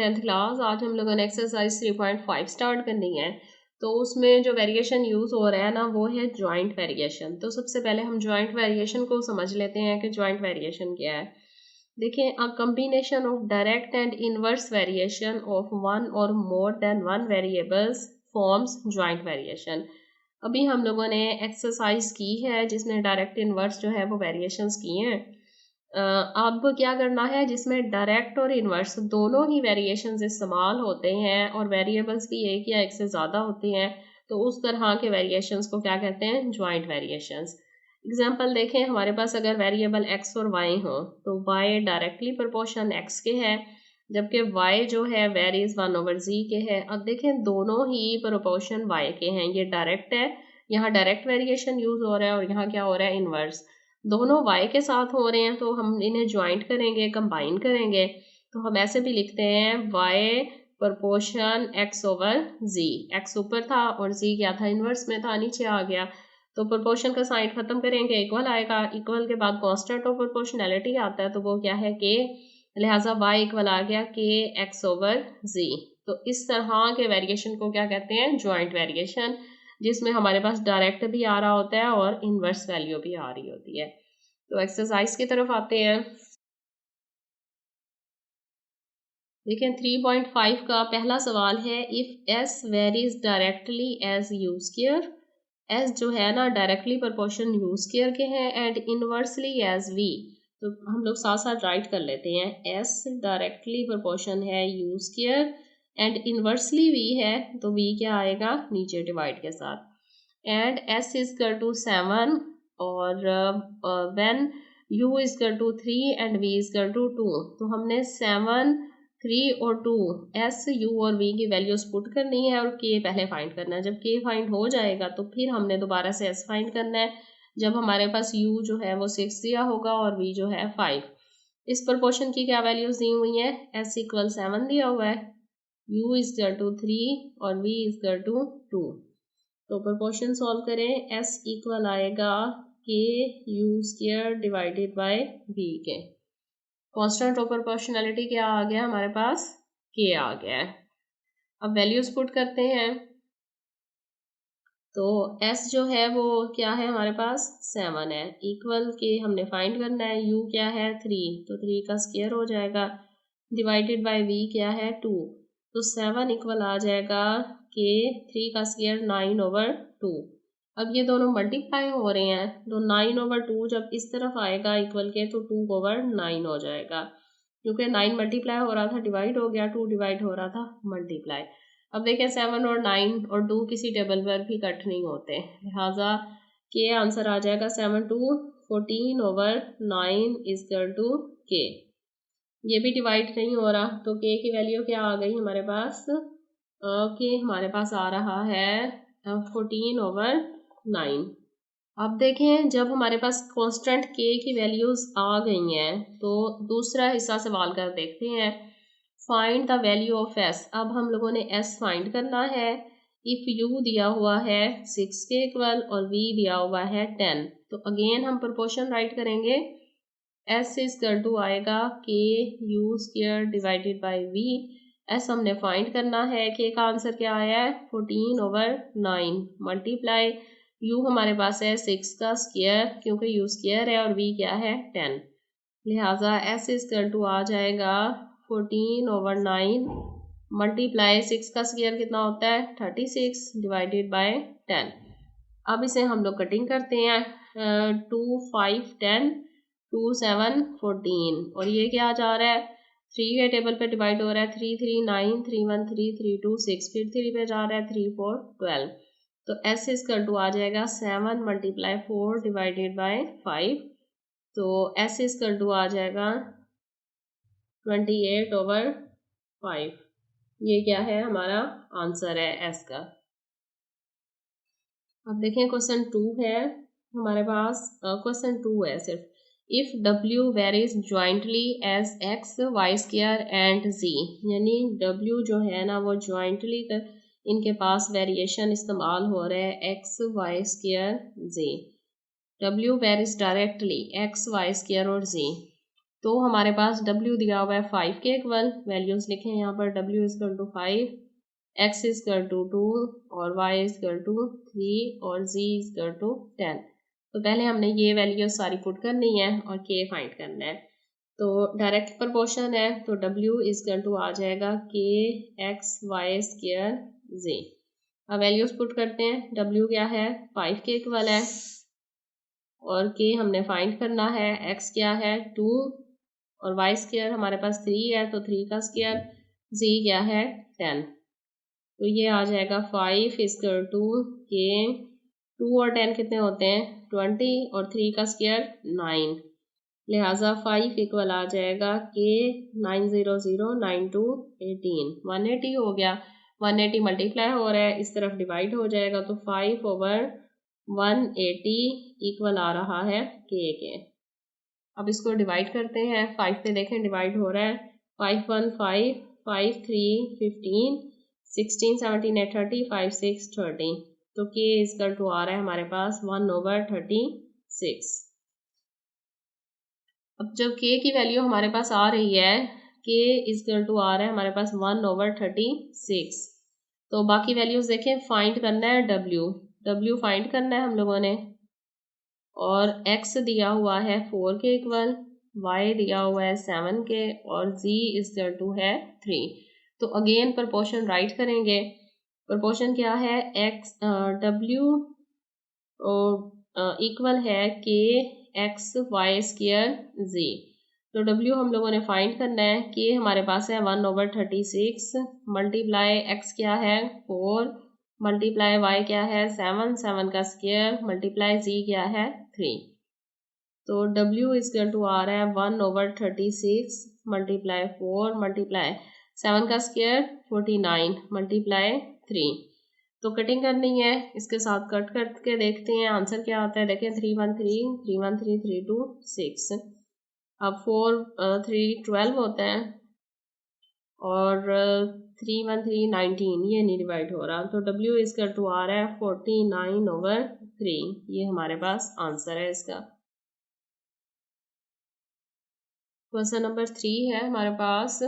10th class. आज हम लोगों ने एक्सरसाइज 3.5 स्टार्ट करनी है। तो उसमें जो वेरिएशन यूज़ हो रहा है ना वो है जॉइंट वेरिएशन। तो सबसे पहले हम जॉइंट वेरिएशन को समझ लेते हैं कि जॉइंट वेरिएशन क्या है। देखिए, a combination of direct and inverse variation of one और more than one variables forms joint variation. अभी हम लोगों ने एक्सरसाइज की है जिसमें डायरेक्ट इनवर्स जो है वो वेरिएशंस किए हैं। अब क्या करना है, जिसमें डायरेक्ट और इनवर्स दोनों ही वेरिएशंस इस्तेमाल होते हैं और वेरिएबल्स भी एक या एक से ज़्यादा होते हैं, तो उस तरह के वेरिएशंस को क्या कहते हैं, जॉइंट वेरिएशंस। एग्जांपल देखें, हमारे पास अगर वेरिएबल x और y हो तो y डायरेक्टली प्रोपोर्शन x के है, जबकि y जो है वेरीज 1/z के है। अब देखें, दोनों ही प्रोपोर्शन y के हैं, ये डायरेक्ट है, यहाँ डायरेक्ट वेरिएशन यूज हो रहा है और यहाँ क्या हो रहा है, इनवर्स। दोनों y के साथ हो रहे हैं तो हम इन्हें ज्वाइंट करेंगे, कंबाइन करेंगे। तो हम ऐसे भी लिखते हैं y प्रोपोर्शन x/z। x ऊपर था और z क्या था, इनवर्स में था, नीचे आ गया। तो प्रोपोर्शन का साइन खत्म करेंगे, इक्वल आएगा। इक्वल के बाद कांस्टेंट ऑफ प्रोपोर्शनैलिटी आता है, तो वो क्या है, k। लिहाजा y इक्वल आ गया k x/z। तो इस तरह के वेरिएशन को क्या कहते हैं, जॉइंट वेरिएशन, जिसमें हमारे पास डायरेक्ट भी आ रहा होता है और इनवर्स वैल्यू भी आ रही होती है। तो एक्सरसाइज की तरफ आते हैं। देखिए 3.5 का पहला सवाल है, if s varies directly as u square. s जो है ना डायरेक्टली प्रोपोर्शन यू स्क्वायर के हैं एंड इनवर्सली एज v। तो हम लोग साथ साथ राइट कर लेते हैं, s डायरेक्टली प्रोपोर्शन है you square and inversely v है, तो v क्या आएगा, नीचे डिवाइड के साथ। And s is equal to 7 और when u is equal to 3 and v is equal to 2। तो हमने 7, 3 और 2 s, u और v की वैल्यूज पुट करनी है और k पहले फाइंड करना है। जब k फाइंड हो जाएगा तो फिर हमने दोबारा से s फाइंड करना है, जब हमारे पास u जो है वो 6 दिया होगा और v जो है 5। इस प्रोपोर्शन की क्या वैल्यूज दी हुई है, s इक्वल 7 दिया हुआ है, u इज इक्वल टू 3 और v इज इक्वल टू 2। तो प्रोपोर्शन सॉल्व करें, s इक्वल आएगा k u square divided by v के। कांस्टेंट ऑफ प्रोपोर्शनैलिटी क्या आ गया हमारे पास, k आ गया है। अब वैल्यूज पुट करते हैं। तो s जो है वो क्या है हमारे पास, 7 है, इक्वल के हमने फाइंड करना है, u क्या है 3, तो 3 का स्क्वायर हो जाएगा, डिवाइडेड बाय v क्या है 2। तो 7 इक्वल आ जाएगा k 3 का स्क्वायर 9/2। अब ये दोनों मल्टीप्लाई हो रहे हैं, तो 9/2 जब इस तरफ आएगा इक्वल के, तो 2/9 हो जाएगा, क्योंकि 9 मल्टीप्लाई हो रहा था डिवाइड हो गया, 2 डिवाइड हो रहा था मल्टीप्लाई। अब देखें 7 और 9 और 2 किसी टेबल पर भी कट नहीं होते, लिहाजा के आंसर आ जाएगा 7 2 14/9 इज इक्वल टू के। ये भी डिवाइड नहीं हो रहा, तो के की वैल्यू क्या आ गई हमारे पास, के हमारे पास आ रहा है 14/9। अब देखें, जब हमारे पास कांस्टेंट k की वैल्यूज आ गई हैं तो दूसरा हिस्सा सवाल कर देखते हैं, find the value of s। अब हम लोगों ने s फाइंड करना है। इफ u दिया हुआ है 6 के इक्वल और v दिया हुआ है 10, तो अगेन हम प्रोपोर्शन राइट करेंगे, s इज इक्वल टू आएगा k u square divided by v। s हमने फाइंड करना है, k का आंसर क्या आया है 14/9 मल्टीप्लाई u हमारे पास है 6 का स्क्वायर, क्योंकि u स्क्वायर है और v क्या है 10, लिहाजा s इज इक्वल टू आ जाएगा 14/9 मल्टीप्लाई 6 का स्क्वायर कितना होता है 36 डिवाइडेड बाय 10। अब इसे हम लोग कटिंग करते हैं, 2 5 10 2 7 14 और ये क्या जा रहा है 3 के टेबल पे डिवाइड हो रहा है, 3 3 9 3 1 3 3 2 6, फिर 3 पे जा रहा है 3 4 12। तो s इज इक्वल टू आ जाएगा 7 मल्टीप्लाई 4 डिवाइडेड बाय 5। तो s इज इक्वल टू आ जाएगा 28/5। ये क्या है हमारा आंसर है s का। अब देखें क्वेश्चन 2 है हमारे पास, क्वेश्चन 2 है सिर्फ, if w varies jointly as x y square and z, यानी w जो है ना वो ज्वाइंटली इनके पास वेरिएशन इस्तेमाल हो रहा है x y square z। w varies directly x y square और z। तो हमारे पास w दिया हुआ है 5 के इक्वल, वैल्यूज लिखें यहाँ पर, w is equal to 5, x is equal to 2 और y इजकल टू 3 और z इजकल टू 10। तो पहले हमने ये वैल्यूज सारी पुट करनी है और k फाइंड करना है। तो डायरेक्ट प्रोपोर्शन है तो w इजकल टू आ जाएगा k x y square z। अब वैल्यूज पुट करते हैं, w क्या है 5 के इक्वल है और k हमने फाइंड करना है, x क्या है 2 और y स्क्वायर हमारे पास 3 है तो 3 का स्क्वायर, z क्या है 10। तो ये आ जाएगा 5 इजकल टू के 2 और 10 कितने होते हैं 20 और 3 का स्क्वायर 9, लिहाजा 5 इक्वल आ जाएगा के 90092 18 180 हो गया। 180 मल्टीप्लाई हो रहा है, इस तरफ डिवाइड हो जाएगा तो 5 ओवर 180 इक्वल आ रहा है के। अब इसको डिवाइड करते हैं, 5 पे देखें डिवाइड हो रहा है, 5 1 5 5 3 15 16 17 8 30 5 6 30, तो k इजकल टू आ रहा है हमारे पास 1/36। अब जब k की वैल्यू हमारे पास आ रही है, k इजकल टू आ रहा है हमारे पास 1/36, तो बाकी वैल्यूज देखें, फाइंड करना है w फाइंड करना है हम लोगों ने, और x दिया हुआ है 4 के इक्वल, y दिया हुआ है 7 के और z इजकल टू है 3। तो अगेन प्रोपोर्शन राइट करेंगे, प्रोपोर्शन क्या है x w इक्वल है k x y square z। तो w हम लोगों ने फाइंड करना है, k हमारे पास है 1/36 मल्टीप्लाई x क्या है 4 मल्टीप्लाई y क्या है 7 7 का स्क्वायर मल्टीप्लाई z क्या है 3। तो w इजकल टू आ रहा है 1/36 मल्टीप्लाई 4 मल्टीप्लाई 7 का स्क्वायर 49 मल्टीप्लाई 3। तो कटिंग करनी है, इसके साथ कट करके देखते हैं आंसर क्या आता है। देखें 313 313 32 6, अब 4 3 12 होता है और 313 19, ये नहीं डिवाइड हो रहा, तो w इजकल टू आ रहा है 49/3। ये हमारे पास आंसर है इसका। क्वेश्चन नंबर 3 है हमारे पास,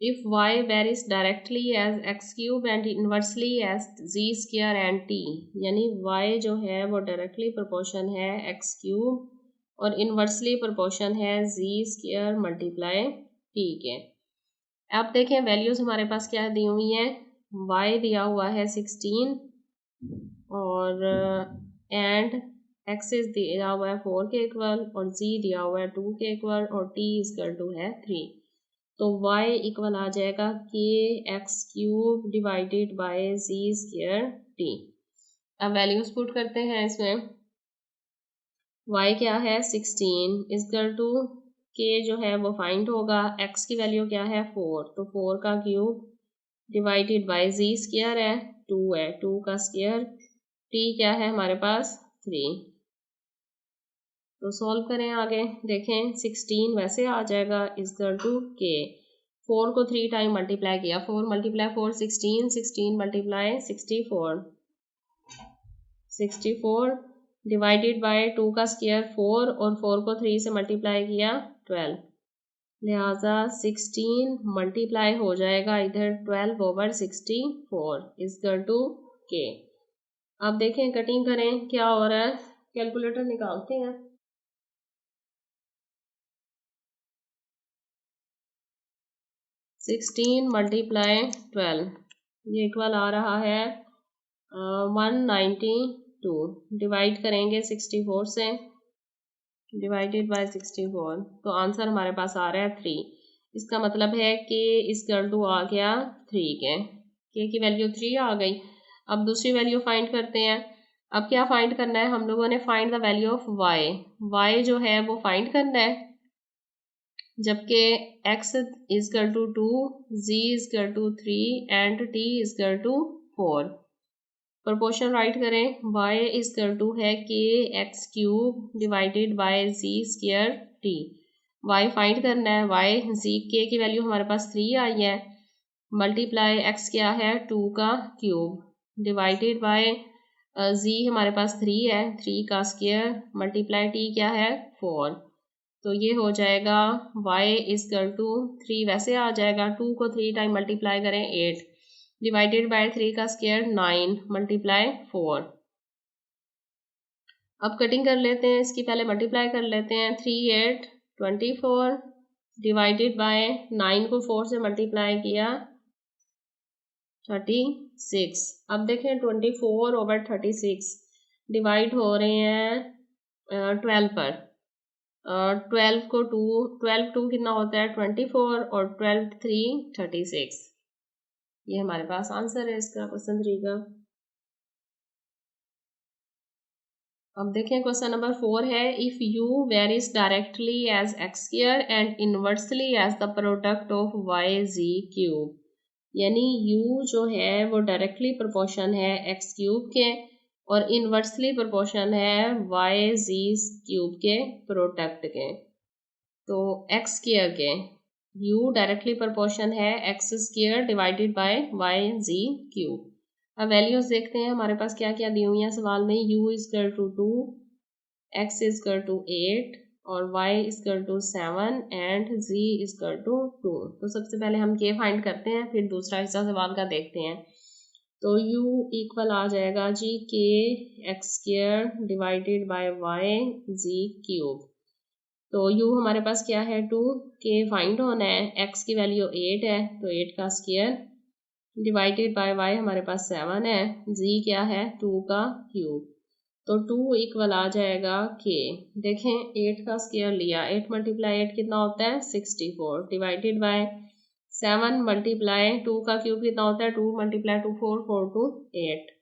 if y varies directly as x cube and inversely as z square and t, यानी y जो है वो डायरेक्टली प्रोपोर्शन है x क्यूब और इन्वर्सली प्रोपोर्शन है z स्क्वायर मल्टीप्लाई t के। अब देखें वैल्यूज हमारे पास क्या दी हुई हैं, y दिया हुआ है 16 और एंड x दिया हुआ है 4 के इक्वल और z दिया हुआ है 2 के इक्वल और t इजकल टू है 3। तो y इक्वल आ जाएगा k x cube divided by z square t। अब वैल्यूज पुट करते हैं इसमें, y क्या है 16 इजकल टू k जो है वो फाइंड होगा, x की वैल्यू क्या है 4, तो 4 का cube divided by z square है 2 है 2 का स्क्वायर, t क्या है हमारे पास 3। तो सॉल्व करें आगे, देखें 16 वैसे आ जाएगा इजकल टू k, 4 को 3 टाइम मल्टीप्लाई किया, 4 मल्टीप्लाई 4 16 16 मल्टीप्लाई 64 64 डिवाइडेड बाय 2 का स्क्वायर 4 और 4 को 3 से मल्टीप्लाई किया 12, लिहाजा 16 मल्टीप्लाई हो जाएगा इधर 12/64 इजकल टू k। अब देखें कटिंग करें क्या हो रहा है, कैलकुलेटर निकालते हैं। 16 मल्टीप्लाई 12 ये इक्वल आ रहा है 192, डिवाइड करेंगे 64 से, डिवाइडेड बाय 64, तो आंसर हमारे पास आ रहा है 3। इसका मतलब है कि इजकल टू आ गया 3 के की वैल्यू 3 आ गई। अब दूसरी वैल्यू फाइंड करते हैं। अब क्या फाइंड करना है हम लोगों ने, find the value of y जो है वो फाइंड करना है, जबकि x is equal to 2 z is equal to 3 and t is equal to 4। Proportion write करें, y इजकल टू है k x cube divided by z square t। y find करना है, y z k की वैल्यू हमारे पास 3 आई है, मल्टीप्लाई x क्या है 2 का क्यूब डिवाइडेड बाय z हमारे पास 3 है 3 का स्क्वायर मल्टीप्लाई t क्या है 4। तो ये हो जाएगा y इजकल टू 3, वैसे आ जाएगा 2 को 3 टाइम मल्टीप्लाई करें 8 डिवाइडेड बाय 3 का स्क्वायर 9 मल्टीप्लाई 4। अब कटिंग कर लेते हैं, इसकी पहले मल्टीप्लाई कर लेते हैं। 3 8 24 डिवाइडेड बाय 9 को 4 से मल्टीप्लाई किया 36। अब देखें 24 ओवर 36 डिवाइड हो रहे हैं 12 पर। 12 को 12 2 कितना होता है 24 और 12 3 36। ये हमारे पास आंसर है इसका, क्वेश्चन 3 का। अब देखें क्वेश्चन नंबर 4 है, if u varies directly as x square and inversely as the product of y z cube, यानी u जो है वो डायरेक्टली प्रोपोर्शन है x क्यूब के और इनवर्सली प्रोपोर्शन है y z क्यूब के प्रोडक्ट के। तो x स्क्वायर के u डायरेक्टली प्रोपोर्शन है x square divided by y z cube. अब वैल्यूज देखते हैं हमारे पास क्या क्या दी हुई है सवाल में। u is equal to 2, x is equal to 8 और y is equal to 7 and z is equal to 2। तो सबसे पहले हम ये फाइंड करते हैं, फिर दूसरा हिस्सा सवाल का देखते हैं। तो u इक्वल आ जाएगा जी k x square divided by y z cube. तो u हमारे पास क्या है 2, k फाइंड होना है, x की वैल्यू 8 है तो 8 का स्क्वायर डिवाइडेड बाय y हमारे पास 7 है, z क्या है 2 का क्यूब। तो 2 इक्वल आ जाएगा k। देखें 8 का स्क्वायर लिया, 8 मल्टीप्लाई 8 कितना होता है 64 डिवाइडेड बाय 7 मल्टीप्लाई 2 का क्यूब कितना होता है 2 मल्टीप्लाई 2 4 4 2 8।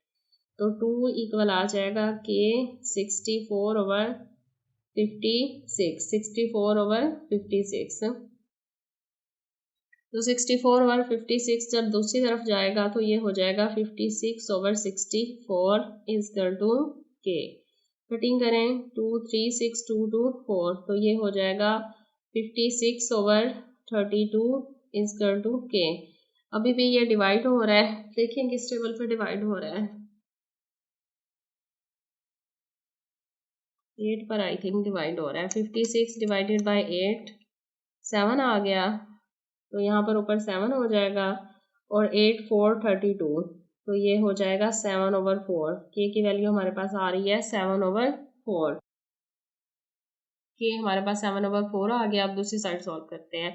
तो 2 इक्वल आ जाएगा k 64 ओवर 56, 64 ओवर 56। तो 64 ओवर 56 जब दूसरी तरफ जाएगा तो ये हो जाएगा 56 over 64 is equal to k। Cutting करें 2 3 6 2 2 4, तो ये हो जाएगा 56 ओवर 32 इजकल टू k। अभी भी ये डिवाइड हो रहा है, देखें किस टेबल पे डिवाइड हो रहा है। 8 पर आई थिंक डिवाइड हो रहा है। 56 डिवाइडेड बाय 8 7 आ गया, तो यहाँ पर ऊपर 7 हो जाएगा और 8 4 32, तो ये हो जाएगा 7 ओवर 4। के की वैल्यू हमारे पास आ रही है 7 ओवर 4। के हमारे पास 7 ओवर 4 आ गया। अब दूसरी साइड सॉल्व करते हैं।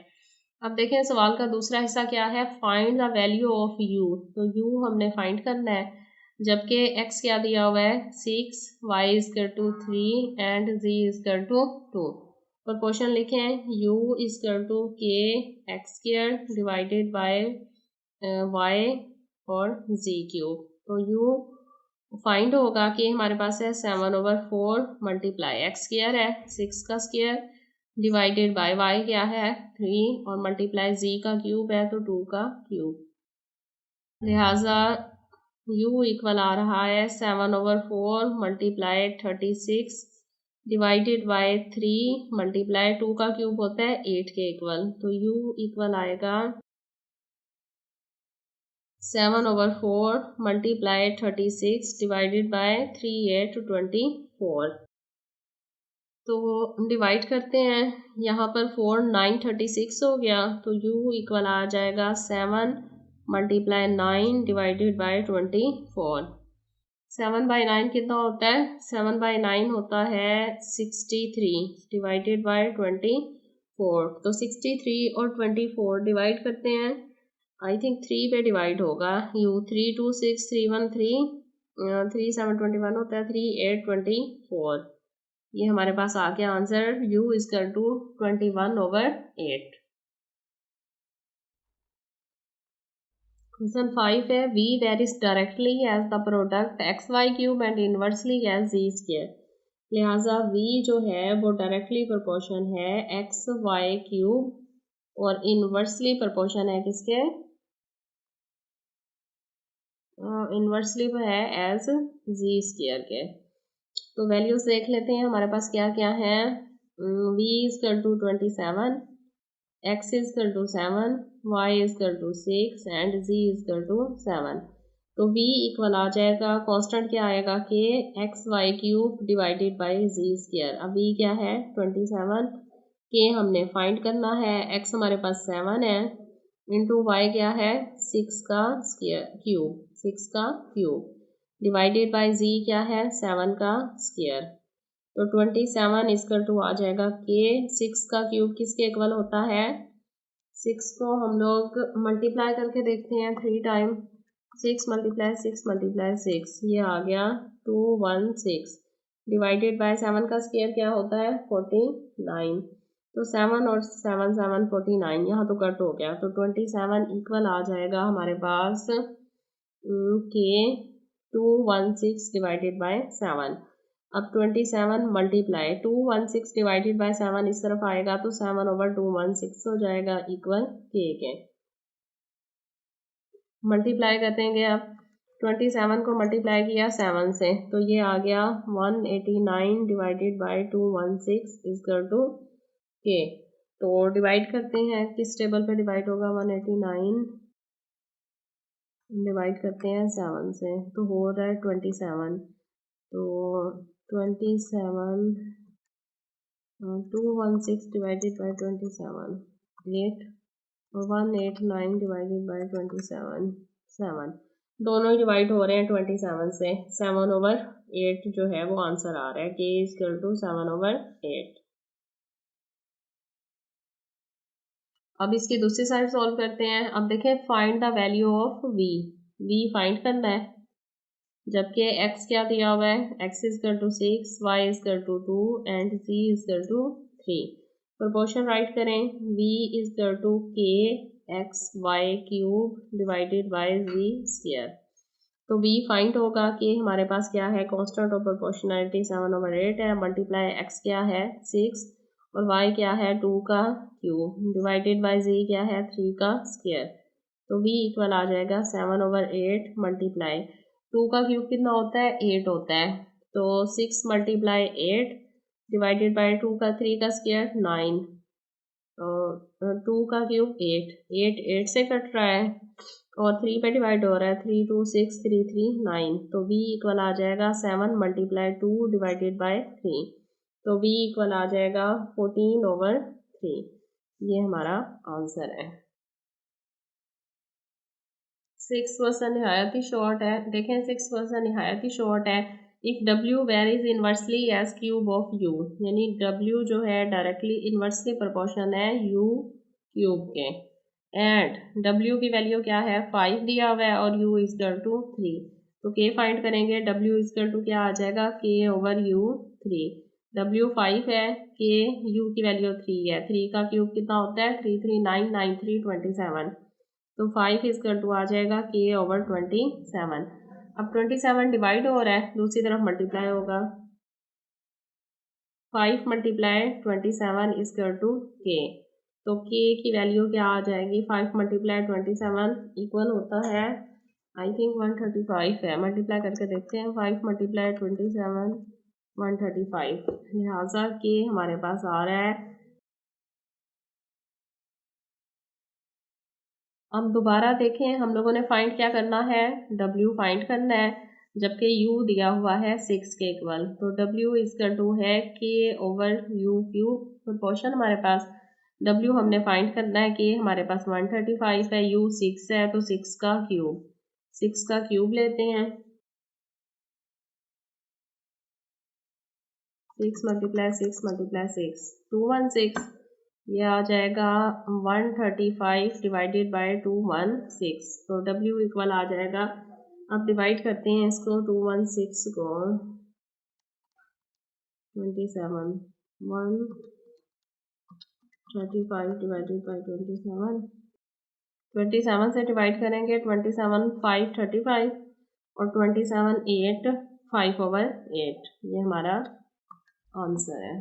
अब देखें सवाल का दूसरा हिस्सा क्या है, find the value of u। तो u हमने फाइंड करना है, जबकि x क्या दिया हुआ है 6, y is equal to 3 and z is equal to 2। Proportion लिखें u is equal to k x square divided by y और z क्यूब। तो u फाइंड होगा कि हमारे पास है 7 ओवर 4 मल्टीप्लाई एक्स स्क्वायर है 6 का स्क्वायर डिवाइडेड बाय y क्या है 3 और मल्टीप्लाई z का क्यूब है तो 2 का क्यूब। लिहाजा u इक्वल आ रहा है 7 over 4 multiply 36 divided by 3 multiply 2 का क्यूब होता है 8 के इक्वल। तो u इक्वल आएगा 7 ओवर 4 मल्टीप्लाई 36 डिवाइडेड बाय 3 8 24। तो डिवाइड करते हैं, यहाँ पर 4 9 36 हो गया, तो u इक्वल आ जाएगा 7 मल्टीप्लाई 9 डिवाइडेड बाय 24। 7 बाई 9 कितना होता है 7 बाई 9 होता है 63 डिवाइडेड बाय 24। तो 63 और 24 डिवाइड करते हैं, आई थिंक 3 पे डिवाइड होगा। u 3 2 6 3 1 3 3 7 21 होता है 3 8 24। ये हमारे पास आ गया answer u is equal to 21 over 8। Question 5 है, v varies directly as the product x y cube and inversely as z square. लिहाजा v जो है वो डायरेक्टली प्रोपोर्शन है एक्स वाई क्यूब और इनवर्सली प्रोपोर्शन है किसके, इनवर्सली है एज z स्क्वायर के। तो वैल्यूज देख लेते हैं हमारे पास क्या क्या है। v is equal to 27, x is equal to 7, y is equal to 6 and z is equal to 7। तो v इक्वल आ जाएगा, कांस्टेंट क्या आएगा कि x y cube divided by z square. अब v क्या है 27 के हमने फाइंड करना है, x हमारे पास 7 है, इंटू वाई क्या है 6 का क्यूब, 6 का क्यूब, डिवाइडेड बाय z क्या है 7 का स्क्वायर। तो 27 इसका टू आ जाएगा के, 6 का क्यूब किसके इक्वल होता है, 6 को हम लोग मल्टीप्लाई करके देखते हैं 3 टाइम, 6 मल्टीप्लाई 6 मल्टीप्लाई 6, ये आ गया 216, डिवाइडेड बाय 7 का स्क्वायर क्या होता है 49। तो 7 और 7 7 49, यहाँ तो कट हो गया, तो 27 इक्वल आ जाएगा हमारे पास के 216 डिवाइडेड बाय 7। अब 27 मल्टीप्लाई 216 डिवाइडेड बाय 7 इस तरफ आएगा तो 7/216 हो जाएगा इक्वल के। मल्टीप्लाई करेंगे अब 27 को मल्टीप्लाई किया 7 से तो ये आ गया 189 डिवाइडेड बाय 216 इक्वल टू के। तो डिवाइड करते हैं, किस टेबल पे डिवाइड होगा, 189 डिवाइड करते हैं 7 से तो हो रहा है 27। तो 27 216 डिवाइडेड बाय 27 8 और 189 डिवाइडेड बाय 27 7, दोनों ही डिवाइड हो रहे हैं 27 से, 7/8 जो है वो आंसर आ रहा है, के इक्वल टू 7/8। अब इसकी दूसरी साइड सॉल्व करते हैं। अब देखें find the value of v find करना है, जबकि x क्या दिया हुआ है, x equal to 6, y equal to 2 and z equal to 3। Proportion write करें, v equal to k x y cube divided by z square. तो v फाइंड होगा कि हमारे पास क्या है, कांस्टेंट ऑफ प्रोपोर्शनैलिटी 7/8 है, मल्टीप्लाई x क्या है 6 और y क्या है 2 का क्यूब डिवाइडेड बाय z क्या है 3 का स्क्वायर। तो v इक्वल आ जाएगा 7/8 मल्टीप्लाई 2 का क्यूब कितना होता है 8 होता है, तो 6 मल्टीप्लाई 8 डिवाइडेड बाय 2 का 3 का स्क्वायर 9, तो 2 का क्यूब 8 से कट रहा है और 3 पे डिवाइड हो रहा है, 3 2 6 3 3 9, तो v इक्वल आ जाएगा 7 मल्टीप्लाई 2 डिवाइडेड बाय 3, तो v इक्वल आ जाएगा 14/3। ये हमारा आंसर है। 6% नहायत ही शॉर्ट है, देखें 6% नहायत ही शॉर्ट है। If W varies inversely as cube of U, यानी W जो है डायरेक्टली इन्वर्सली प्रोपोर्शन है U क्यूब के, एंड W की वैल्यू क्या है 5 दिया हुआ है और U इक्वल टू 3, तो K फाइंड करेंगे, W इक्वल टू क्या आ जाएगा K/U 3, W 5 है, K U की वैल्यू 3 है, 3 का क्यूब कितना होता है 3 3 9 9 3 27, तो 5 इक्वल टू आ जाएगा K/27। अब 27 डिवाइड हो रहा है, दूसरी तरफ मल्टीप्लाई होगा, 5 मल्टीप्लाई 27 इक्वल टू K, तो K की वैल्यू क्या आ जाएगी 5 मल्टीप्लाई 27 इक्वल होता है आई थिंक 135 है, मल्टीप्लाई करके देखते हैं, 5 मल्टीप्लाई 27 135, लिहाजा K हमारे पास आ रहा है। अब दोबारा देखें, हम लोगों ने फाइंड क्या करना है, W फाइंड करना है, जबकि U दिया हुआ है 6 के इक्वल, तो W इक्वल टू है K/U क्यूब, प्रोपोर्शन हमारे पास W हमने फाइंड करना है कि हमारे पास 135 है, U 6 है, तो 6 का क्यूब लेते हैं, 6 मल्टीप्लाई 6 मल्टीप्लाई 6 216, ये आ जाएगा 135 डिवाइडेड बाय 216, तो W इक्वल आ जाएगा। अब डिवाइड करते हैं इसको, 216 को 27 135 डिवाइडेड बाय 27 से डिवाइड करेंगे, 27 5 35 और 27 8 5/8, ये हमारा आंसर है।